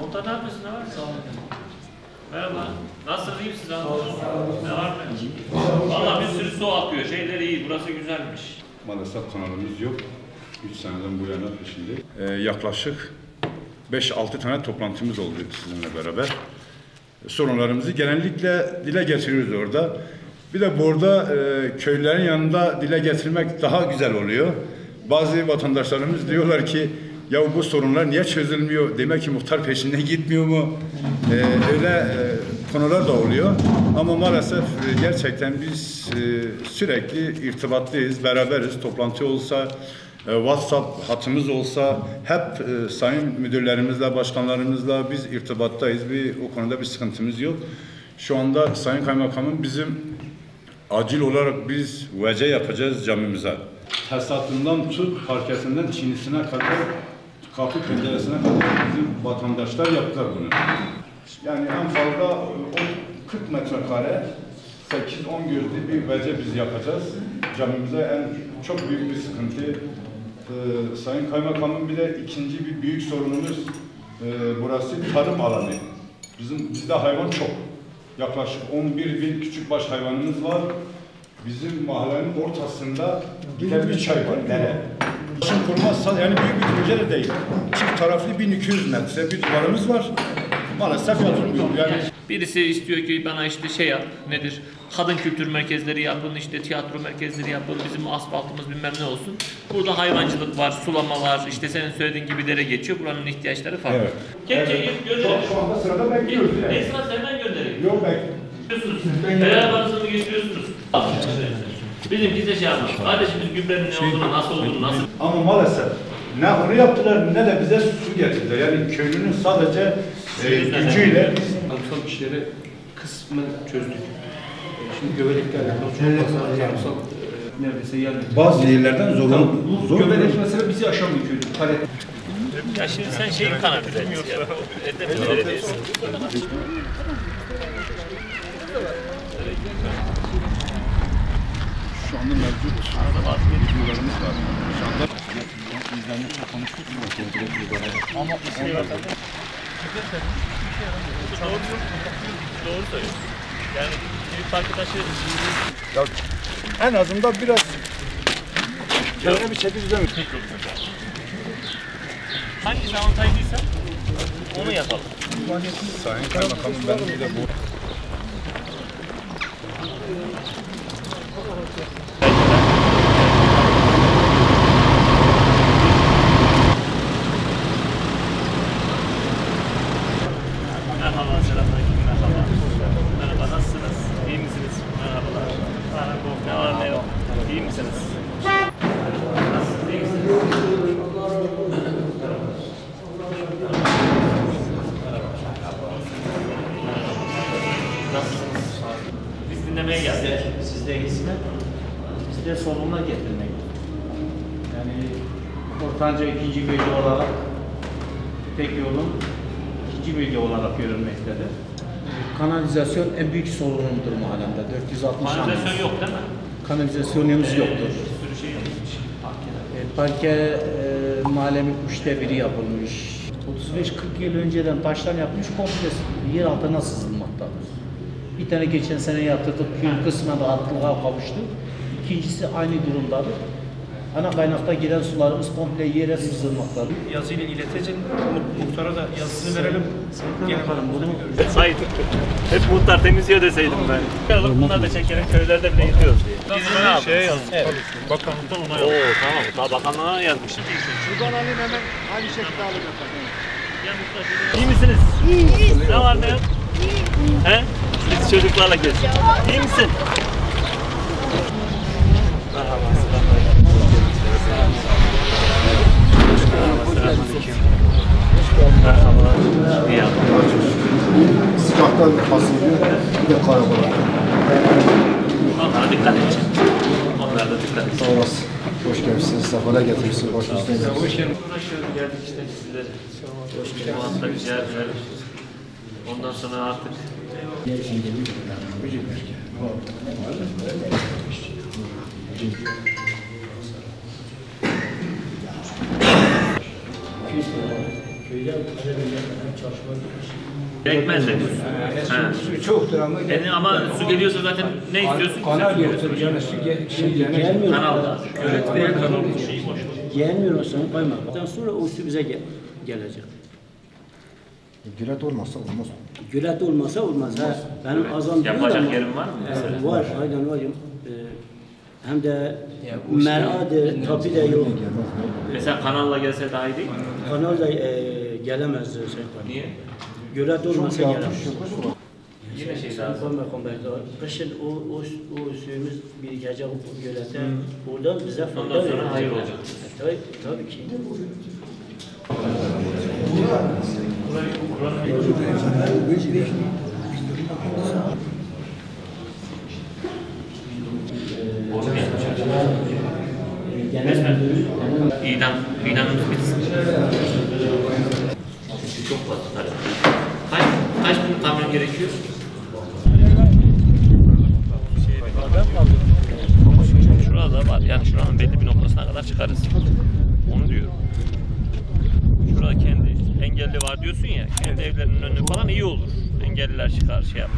Monta ne yapıyorsun? Ne var? Sağ olun. Merhaba. Nasılsınız? İyi misiniz? Ne var mı? Valla bir sürü su akıyor. Şeyler iyi. Burası güzelmiş. Maalesef kanalımız yok. 3 seneden bu yana peşinde. Yaklaşık 5-6 tane toplantımız oldu sizinle beraber. Sorunlarımızı genellikle dile getiriyoruz orada. Bir de burada köylerin yanında dile getirmek daha güzel oluyor. Bazı vatandaşlarımız diyorlar ki ya bu sorunlar niye çözülmüyor? Demek ki muhtar peşinden gitmiyor mu? Öyle konular da oluyor. Ama maalesef gerçekten biz sürekli irtibattayız, beraberiz. Toplantı olsa, WhatsApp hatımız olsa hep sayın müdürlerimizle, başkanlarımızla biz irtibattayız. O konuda bir sıkıntımız yok. Şu anda Sayın Kaymakamım bizim acil olarak biz vece yapacağız camimize. Tesisatından tut, parkesinden çinisine kadar, kapı penceresine kadar bizim vatandaşlar yaptılar bunu. Yani en fazla 40 metrekare, 8-10 gözlü bir vece biz yapacağız. Camimize çok büyük bir sıkıntı. Sayın Kaymakamım bir de ikinci bir büyük sorunumuz burası tarım alanı. Bizde hayvan çok. Yaklaşık 11.000 küçükbaş hayvanımız var. Bizim mahallenin ortasında bir çay var. Nere? Şimdi kurmazsa yani büyük bir proje de değil. Çift taraflı 1200 metre bir duvarımız var. Maalesef yatırılmıyor. Yani birisi istiyor ki bana işte şey yap, nedir? Kadın kültür merkezleri yapın, işte tiyatro merkezleri yapın, bizim asfaltımız bilmem ne olsun. Burada hayvancılık var, sulama var, işte senin söylediğin gibi dere geçiyor. Buranın ihtiyaçları farklı. Evet. Kelepçeyi gönderelim. Şu anda sırada bekliyoruz yani. Ne sırası hemen gönderelim. Yok bekliyorsunuz. Değer parasını getiriyorsunuz. Bizimki de şey yapmış. Kardeşimiz gübrenin ne olduğunu, nasıl olduğunu, nasıl... Ama maalesef ne onu yaptılar ne de bize su getirdiler. Yani köylünün sadece gücüyle Tarımsal işleri kısmen çözdük. Şimdi göbelekle alakalı çok fazla tarımsal neredeyse yardım. bazı yerlerden zor. Göbelek mesela bizi aşan bir köydü. Palet. Ya şimdi sen şeyi kanalize et ya. Edemir Belediyesi. Şu anda mevcut videolarımız var. Şu anda izlenmekle konuştuk. Ama Doğru söylüyorsun. Yani bir parkı taşı... ya, en azından biraz çevre bir çeki düzen. Hangisi avantajlıysa onu yapalım. Sayın Kaymakamım benim bir de bu. Merhaba, selamünaleyküm, merhaba. Merhaba, nasılsınız? İyi misiniz? Merhabalar. Ne var ne yok? İyi misiniz? Nasılsınız? İyi misiniz? Nasılsınız? Biz dinlemeye geldik. Siz de iyisine, biz de sonuna getirmek. Yani ortanca ikinci bölge olarak tek yolun ikinci bölge olarak görülmektedir. Kanalizasyon en büyük sorunumdur mahallemde. 460 Kanalizasyon yok değil mi? Kanalizasyonumuz yoktur. Bir sürü şey yapmış. Parke mahallemin 1/3 yapılmış. 35-40 yıl önceden taştan yapmış, komple yer altına sızılmaktadır. Bir tane geçen sene yaptırdık, kısmen rahatlığa kavuştu. İkincisi aynı durumdadır. Ana kaynakta giren sularımız komple yere sızılmaktadır. Yazıyla ileteceğim. Muhtara da yazısını verelim. Yaparım bunu. Sayın, hep muhtar temizliyor deseydim ben. Bunlar da çekerek köylerde bile yıkıyoruz diye. Biz ne yapıyoruz? Evet. Bakanlıktan ona yazmış. Oo tamam, daha bakanlığa yazmış. Buradan alayım hemen aynı şekilde alayım efendim. İyi misiniz? İyiyiz. Ne var ne yok? He? Biz çocuklarla geziyoruz. İyi misin? Merhaba. Merhaba. İyi yaptın. Sıcaktan basılıyor, bir de karabalar. Onlara dikkat edin. Onlara da dikkat edin. Sağ olasın. Hoş gelmişsiniz, sefalar getirmişsiniz. Başınızda gelmişsiniz. Uğraşıyoruz, geldik işte sizlere. Muhatta ziyaret edelim. Ondan sonra artık köyde Karadeniz'de çalışma Gerekmez de. Ha. Su çoktur ama Yani ama su geliyorsa zaten ne istiyorsun? kanal yoktur yani su gelmiyor. Kanal. Gölet veya kanal gelmiyor o sonu koymaktan sonra o su bize gelecek. Gület olmazsa olmaz. Gölet olmasa olmaz. Ha. Benim azam diyor Yapacak ama- yerin var mı mesela? Var, aynen var. Hem de meradır, tabi de yok. Mesela kanalla gelse daha iyi değil mi? Kanal da gelemez. Niye? Gölet olmasa gelemez. Yine şey Sen lazım. koyma komberde. Kışın o suyumuz birikecek o gölete. Oradan bize fayda Ondan sonra verecek. hayır olacak. Tabii ki. İdamımız bitsin. Çok fazla. Kaç gün tahmin gerekiyor? Şurada var. Yani şuranın belli bir noktasına kadar çıkarız. Onu diyorum. Şurada kendi engelli var diyorsun ya. Kendi evlerinin önü falan iyi olur. Engelliler çıkar şey yapar.